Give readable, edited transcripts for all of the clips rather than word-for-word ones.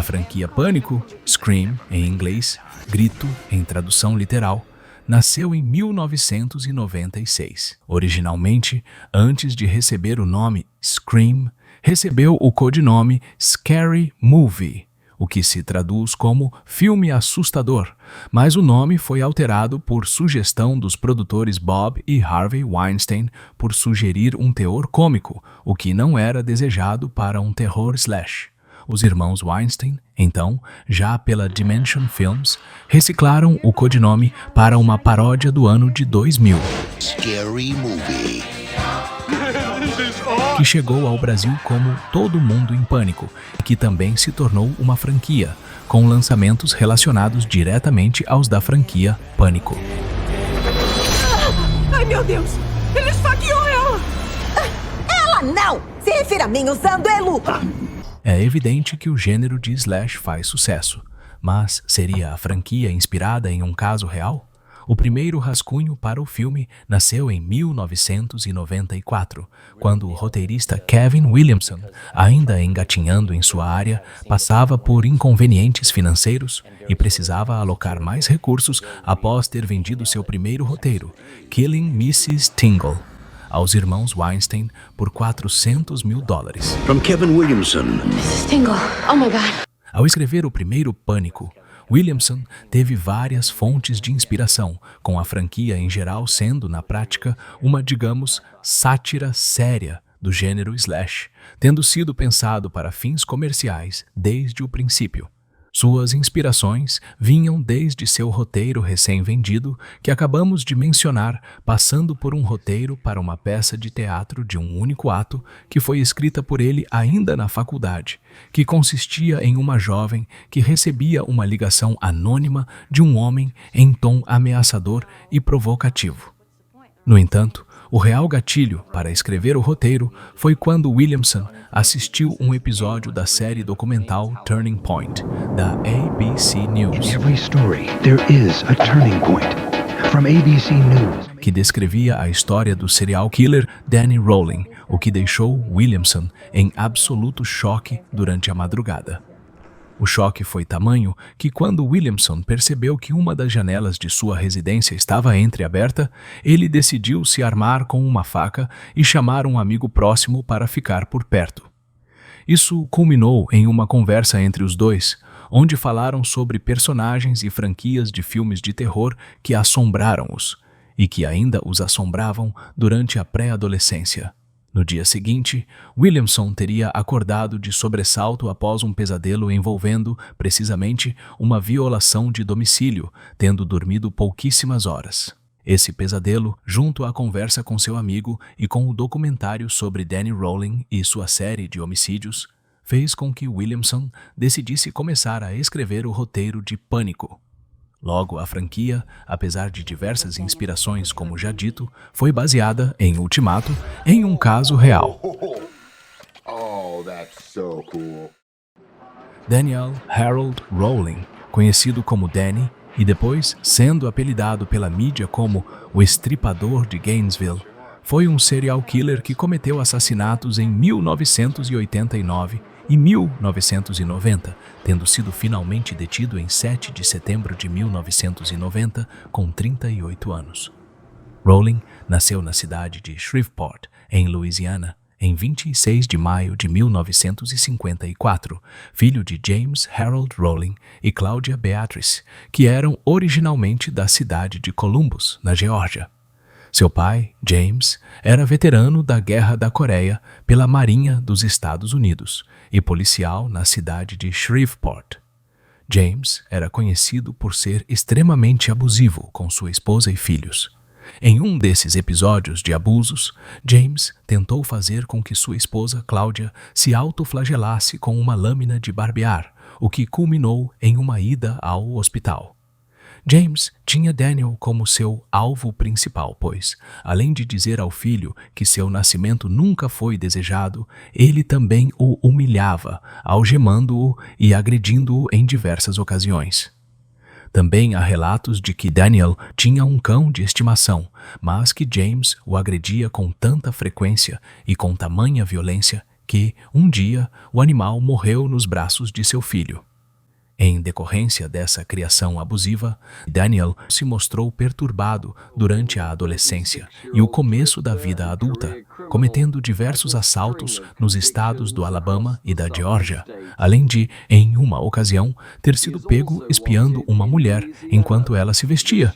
franquia Pânico, Scream em inglês, Grito em tradução literal, nasceu em 1996. Originalmente, antes de receber o nome Scream, recebeu o codinome Scary Movie, o que se traduz como filme assustador, mas o nome foi alterado por sugestão dos produtores Bob e Harvey Weinstein por sugerir um teor cômico, o que não era desejado para um terror slash. Os irmãos Weinstein, então, já pela Dimension Films, reciclaram o codinome para uma paródia do ano de 2000. Scary Movie. Que chegou ao Brasil como Todo Mundo em Pânico, e que também se tornou uma franquia, com lançamentos relacionados diretamente aos da franquia Pânico. Ai, meu Deus! Ele esfaqueou ela! Ela não! Se refere a mim usando Elu! É evidente que o gênero de slash faz sucesso, mas seria a franquia inspirada em um caso real? O primeiro rascunho para o filme nasceu em 1994, quando o roteirista Kevin Williamson, ainda engatinhando em sua área, passava por inconvenientes financeiros e precisava alocar mais recursos após ter vendido seu primeiro roteiro, Killing Mrs. Tingle, aos irmãos Weinstein por $400 mil. From Kevin Williamson. Mrs. Tingle, oh my God. Ao escrever o primeiro Pânico, Williamson teve várias fontes de inspiração, com a franquia em geral sendo, na prática, uma, digamos, sátira séria do gênero slash, tendo sido pensado para fins comerciais desde o princípio. Suas inspirações vinham desde seu roteiro recém-vendido, que acabamos de mencionar, passando por um roteiro para uma peça de teatro de um único ato, que foi escrita por ele ainda na faculdade, que consistia em uma jovem que recebia uma ligação anônima de um homem em tom ameaçador e provocativo. No entanto, o real gatilho para escrever o roteiro foi quando Williamson assistiu um episódio da série documental Turning Point, da ABC News. In every story, there is a turning point. From ABC News. Que descrevia a história do serial killer Danny Rowling, o que deixou Williamson em absoluto choque durante a madrugada. O choque foi tamanho que, quando Williamson percebeu que uma das janelas de sua residência estava entreaberta, ele decidiu se armar com uma faca e chamar um amigo próximo para ficar por perto. Isso culminou em uma conversa entre os dois, onde falaram sobre personagens e franquias de filmes de terror que assombraram-os e que ainda os assombravam durante a pré-adolescência. No dia seguinte, Williamson teria acordado de sobressalto após um pesadelo envolvendo, precisamente, uma violação de domicílio, tendo dormido pouquíssimas horas. Esse pesadelo, junto à conversa com seu amigo e com o documentário sobre Danny Rowling e sua série de homicídios, fez com que Williamson decidisse começar a escrever o roteiro de Pânico. Logo, a franquia, apesar de diversas inspirações, como já dito, foi baseada, em ultimato, em um caso real. Oh, that's so cool. Daniel Harold Rowling, conhecido como Danny, e depois sendo apelidado pela mídia como o Estripador de Gainesville, foi um serial killer que cometeu assassinatos em 1989 e 1990, tendo sido finalmente detido em 7 de setembro de 1990, com 38 anos. Rowling nasceu na cidade de Shreveport, em Louisiana, em 26 de maio de 1954, filho de James Harold Rowling e Claudia Beatrice, que eram originalmente da cidade de Columbus, na Geórgia. Seu pai, James, era veterano da Guerra da Coreia pela Marinha dos Estados Unidos e policial na cidade de Shreveport. James era conhecido por ser extremamente abusivo com sua esposa e filhos. Em um desses episódios de abusos, James tentou fazer com que sua esposa, Claudia, se autoflagelasse com uma lâmina de barbear, o que culminou em uma ida ao hospital. James tinha Daniel como seu alvo principal, pois, além de dizer ao filho que seu nascimento nunca foi desejado, ele também o humilhava, algemando-o e agredindo-o em diversas ocasiões. Também há relatos de que Daniel tinha um cão de estimação, mas que James o agredia com tanta frequência e com tamanha violência que, um dia, o animal morreu nos braços de seu filho. Em decorrência dessa criação abusiva, Daniel se mostrou perturbado durante a adolescência e o começo da vida adulta, cometendo diversos assaltos nos estados do Alabama e da Geórgia, além de, em uma ocasião, ter sido pego espiando uma mulher enquanto ela se vestia.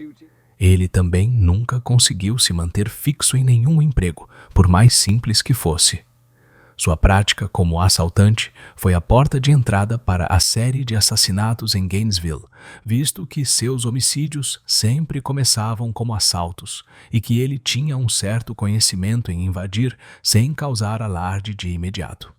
Ele também nunca conseguiu se manter fixo em nenhum emprego, por mais simples que fosse. Sua prática como assaltante foi a porta de entrada para a série de assassinatos em Gainesville, visto que seus homicídios sempre começavam como assaltos e que ele tinha um certo conhecimento em invadir sem causar alarde de imediato.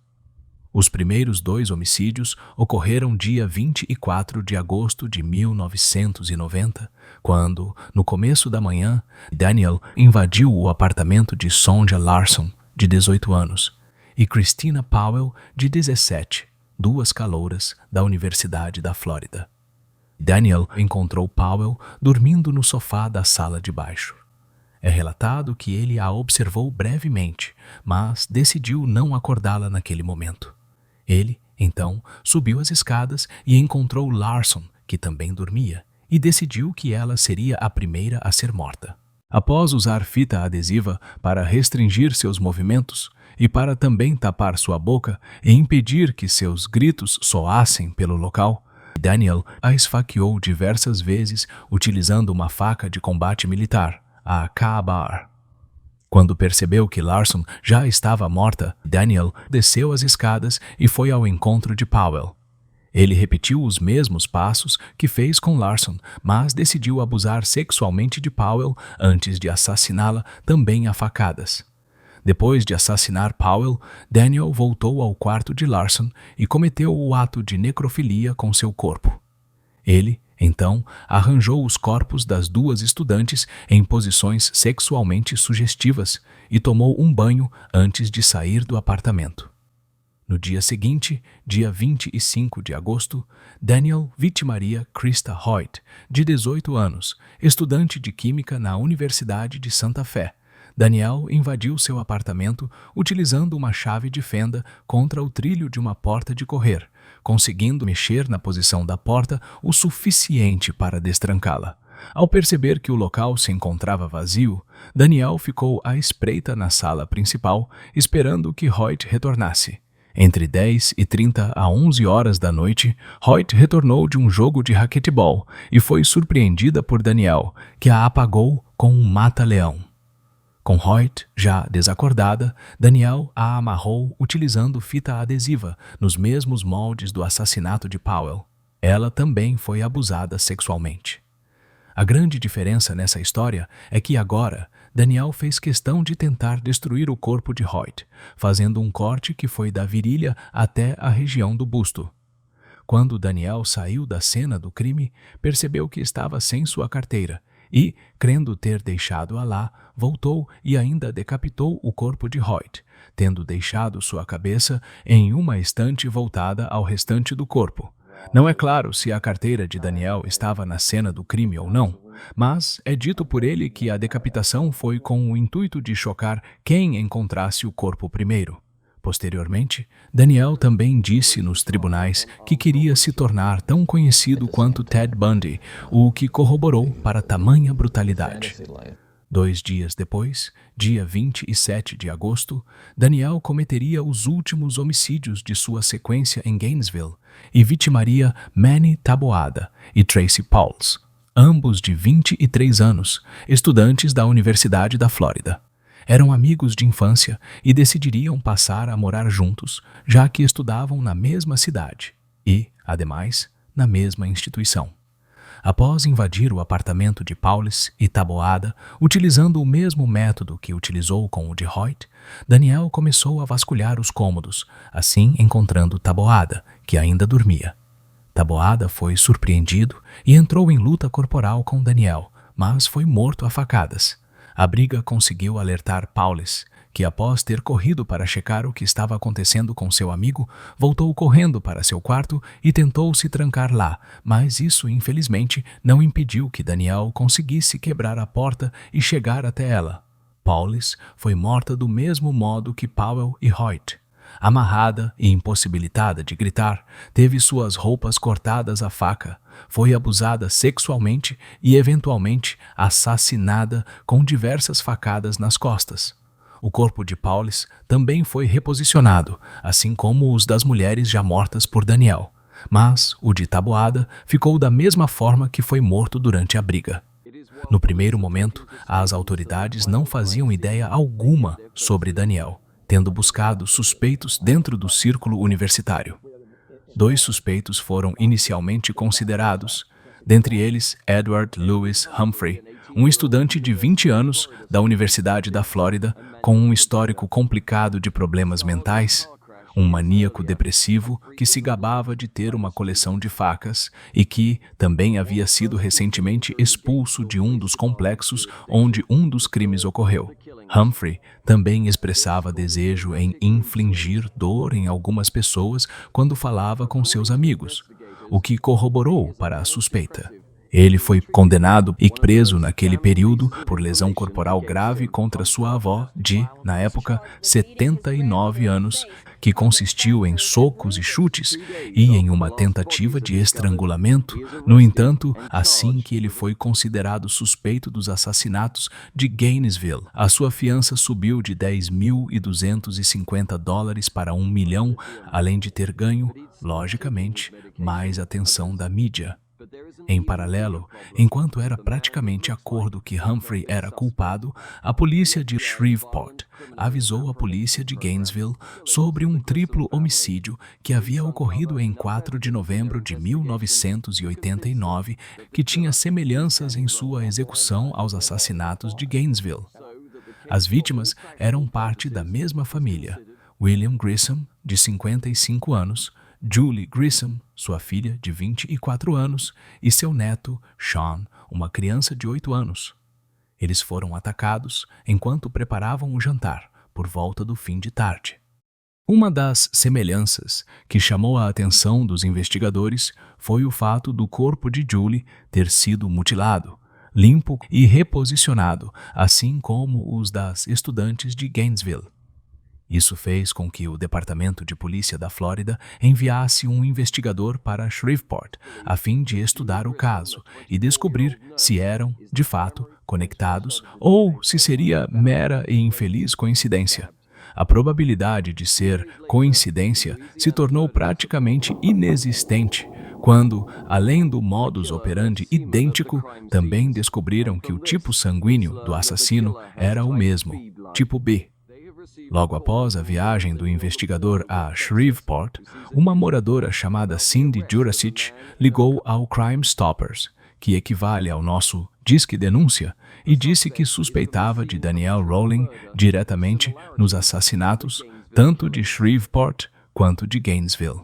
Os primeiros 2 homicídios ocorreram dia 24 de agosto de 1990, quando, no começo da manhã, Daniel invadiu o apartamento de Sonja Larson, de 18 anos, e Christina Powell, de 17, 2 calouras da Universidade da Flórida. Daniel encontrou Powell dormindo no sofá da sala de baixo. É relatado que ele a observou brevemente, mas decidiu não acordá-la naquele momento. Ele, então, subiu as escadas e encontrou Larson, que também dormia, e decidiu que ela seria a primeira a ser morta. Após usar fita adesiva para restringir seus movimentos e para também tapar sua boca e impedir que seus gritos soassem pelo local, Daniel a esfaqueou diversas vezes utilizando uma faca de combate militar, a Ka-Bar. Quando percebeu que Larson já estava morta, Daniel desceu as escadas e foi ao encontro de Powell. Ele repetiu os mesmos passos que fez com Larson, mas decidiu abusar sexualmente de Powell antes de assassiná-la também a facadas. Depois de assassinar Powell, Daniel voltou ao quarto de Larson e cometeu o ato de necrofilia com seu corpo. Ele, então, arranjou os corpos das 2 estudantes em posições sexualmente sugestivas e tomou um banho antes de sair do apartamento. No dia seguinte, dia 25 de agosto, Daniel vitimaria Krista Hoyt, de 18 anos, estudante de química na Universidade de Santa Fé. Daniel invadiu seu apartamento utilizando uma chave de fenda contra o trilho de uma porta de correr, conseguindo mexer na posição da porta o suficiente para destrancá-la. Ao perceber que o local se encontrava vazio, Daniel ficou à espreita na sala principal, esperando que Hoyt retornasse. Entre 10h30 a 11 horas da noite, Hoyt retornou de um jogo de raquetebol e foi surpreendida por Daniel, que a apagou com um mata-leão. Com Hoyt já desacordada, Daniel a amarrou utilizando fita adesiva nos mesmos moldes do assassinato de Powell. Ela também foi abusada sexualmente. A grande diferença nessa história é que agora Daniel fez questão de tentar destruir o corpo de Hoyt, fazendo um corte que foi da virilha até a região do busto. Quando Daniel saiu da cena do crime, percebeu que estava sem sua carteira e, crendo ter deixado-a lá, voltou e ainda decapitou o corpo de Hoyt, tendo deixado sua cabeça em uma estante voltada ao restante do corpo. Não é claro se a carteira de Daniel estava na cena do crime ou não, mas é dito por ele que a decapitação foi com o intuito de chocar quem encontrasse o corpo primeiro. Posteriormente, Daniel também disse nos tribunais que queria se tornar tão conhecido quanto Ted Bundy, o que corroborou para tamanha brutalidade. 2 dias depois, dia 27 de agosto, Daniel cometeria os últimos homicídios de sua sequência em Gainesville e vitimaria Manny Taboada e Tracy Pauls, ambos de 23 anos, estudantes da Universidade da Flórida. Eram amigos de infância e decidiriam passar a morar juntos, já que estudavam na mesma cidade e, ademais, na mesma instituição. Após invadir o apartamento de Pauls e Taboada, utilizando o mesmo método que utilizou com o de Hoyt, Daniel começou a vasculhar os cômodos, assim encontrando Taboada, que ainda dormia. Taboada foi surpreendido e entrou em luta corporal com Daniel, mas foi morto a facadas. A briga conseguiu alertar Pauls, que após ter corrido para checar o que estava acontecendo com seu amigo, voltou correndo para seu quarto e tentou se trancar lá, mas isso infelizmente não impediu que Daniel conseguisse quebrar a porta e chegar até ela. Pauls foi morta do mesmo modo que Powell e Hoyt. Amarrada e impossibilitada de gritar, teve suas roupas cortadas à faca, foi abusada sexualmente e, eventualmente, assassinada com diversas facadas nas costas. O corpo de Paulis também foi reposicionado, assim como os das mulheres já mortas por Daniel, mas o de Taboada ficou da mesma forma que foi morto durante a briga. No primeiro momento, as autoridades não faziam ideia alguma sobre Daniel, tendo buscado suspeitos dentro do círculo universitário. 2 suspeitos foram inicialmente considerados, dentre eles Edward Lewis Humphrey, um estudante de 20 anos da Universidade da Flórida com um histórico complicado de problemas mentais, um maníaco depressivo que se gabava de ter uma coleção de facas e que também havia sido recentemente expulso de um dos complexos onde um dos crimes ocorreu. Humphrey também expressava desejo em infligir dor em algumas pessoas quando falava com seus amigos, o que corroborou para a suspeita. Ele foi condenado e preso naquele período por lesão corporal grave contra sua avó de, na época, 79 anos, que consistiu em socos e chutes e em uma tentativa de estrangulamento. No entanto, assim que ele foi considerado suspeito dos assassinatos de Gainesville, a sua fiança subiu de $10.250 para $1 milhão, além de ter ganho, logicamente, mais atenção da mídia. Em paralelo, enquanto era praticamente acordo que Humphrey era culpado, a polícia de Shreveport avisou a polícia de Gainesville sobre um triplo homicídio que havia ocorrido em 4 de novembro de 1989, que tinha semelhanças em sua execução aos assassinatos de Gainesville. As vítimas eram parte da mesma família: William Grissom, de 55 anos, Julie Grissom, sua filha de 24 anos, e seu neto, Sean, uma criança de 8 anos. Eles foram atacados enquanto preparavam o jantar, por volta do fim de tarde. Uma das semelhanças que chamou a atenção dos investigadores foi o fato do corpo de Julie ter sido mutilado, limpo e reposicionado, assim como os das estudantes de Gainesville. Isso fez com que o Departamento de Polícia da Flórida enviasse um investigador para Shreveport, a fim de estudar o caso e descobrir se eram, de fato, conectados ou se seria mera e infeliz coincidência. A probabilidade de ser coincidência se tornou praticamente inexistente quando, além do modus operandi idêntico, também descobriram que o tipo sanguíneo do assassino era o mesmo, tipo B. Logo após a viagem do investigador a Shreveport, uma moradora chamada Cindy Jurasich ligou ao Crime Stoppers, que equivale ao nosso Disque Denúncia, e disse que suspeitava de Daniel Rowling diretamente nos assassinatos tanto de Shreveport quanto de Gainesville.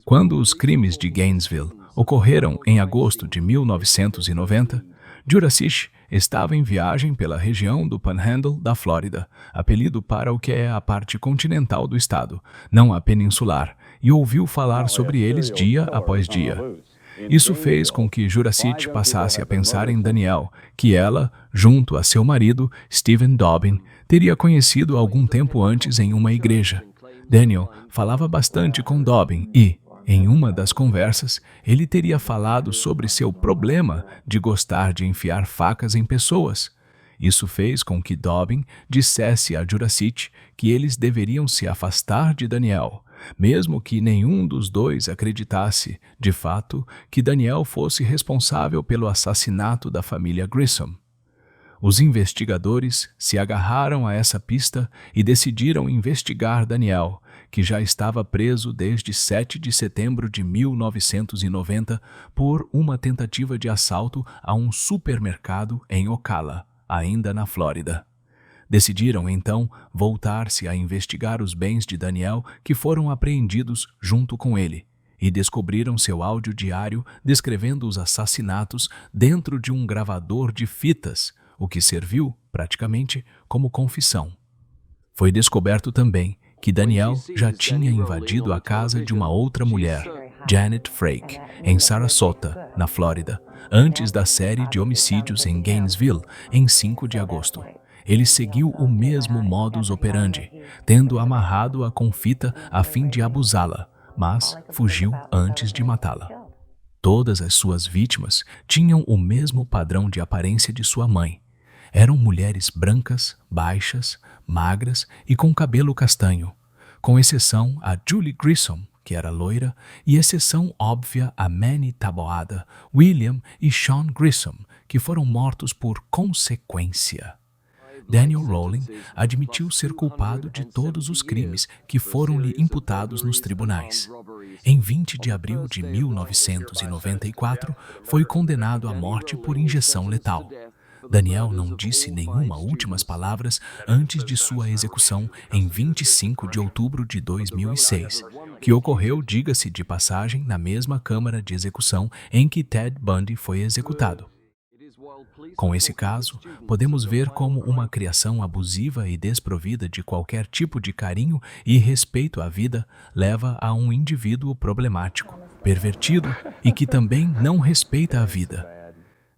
Quando os crimes de Gainesville ocorreram em agosto de 1990, Jurasich estava em viagem pela região do Panhandle da Flórida, apelido para o que é a parte continental do estado, não a peninsular, e ouviu falar sobre eles dia após dia. Isso fez com que Jurasich passasse a pensar em Daniel, que ela, junto a seu marido, Stephen Dobbin, teria conhecido algum tempo antes em uma igreja. Daniel falava bastante com Dobbin e, em uma das conversas, ele teria falado sobre seu problema de gostar de enfiar facas em pessoas. Isso fez com que Dobbin dissesse a Jurasich que eles deveriam se afastar de Daniel, mesmo que nenhum dos dois acreditasse, de fato, que Daniel fosse responsável pelo assassinato da família Grissom. Os investigadores se agarraram a essa pista e decidiram investigar Daniel, que já estava preso desde 7 de setembro de 1990 por uma tentativa de assalto a um supermercado em Ocala, ainda na Flórida. Decidiram, então, voltar-se a investigar os bens de Daniel que foram apreendidos junto com ele, e descobriram seu áudio diário descrevendo os assassinatos dentro de um gravador de fitas, o que serviu, praticamente, como confissão. Foi descoberto também que Daniel já tinha invadido a casa de uma outra mulher, Janet Frake, em Sarasota, na Flórida, antes da série de homicídios em Gainesville, em 5 de agosto. ele seguiu o mesmo modus operandi, tendo amarrado-a com fita a fim de abusá-la, mas fugiu antes de matá-la. Todas as suas vítimas tinham o mesmo padrão de aparência de sua mãe. Eram mulheres brancas, baixas, magras e com cabelo castanho, com exceção a Julie Grissom, que era loira, e exceção óbvia a Manny Taboada, William e Sean Grissom, que foram mortos por consequência. Daniel Rowling admitiu ser culpado de todos os crimes que foram-lhe imputados nos tribunais. Em 20 de abril de 1994, foi condenado à morte por injeção letal. Daniel não disse nenhuma últimas palavras antes de sua execução em 25 de outubro de 2006, que ocorreu, diga-se de passagem, na mesma câmara de execução em que Ted Bundy foi executado. Com esse caso, podemos ver como uma criação abusiva e desprovida de qualquer tipo de carinho e respeito à vida leva a um indivíduo problemático, pervertido e que também não respeita a vida.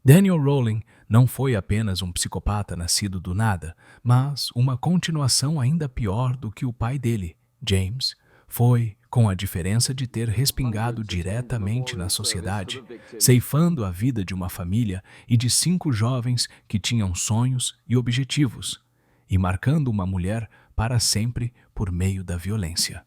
Daniel Rowling não foi apenas um psicopata nascido do nada, mas uma continuação ainda pior do que o pai dele, James, foi, com a diferença de ter respingado diretamente na sociedade, ceifando a vida de uma família e de 5 jovens que tinham sonhos e objetivos, e marcando uma mulher para sempre por meio da violência.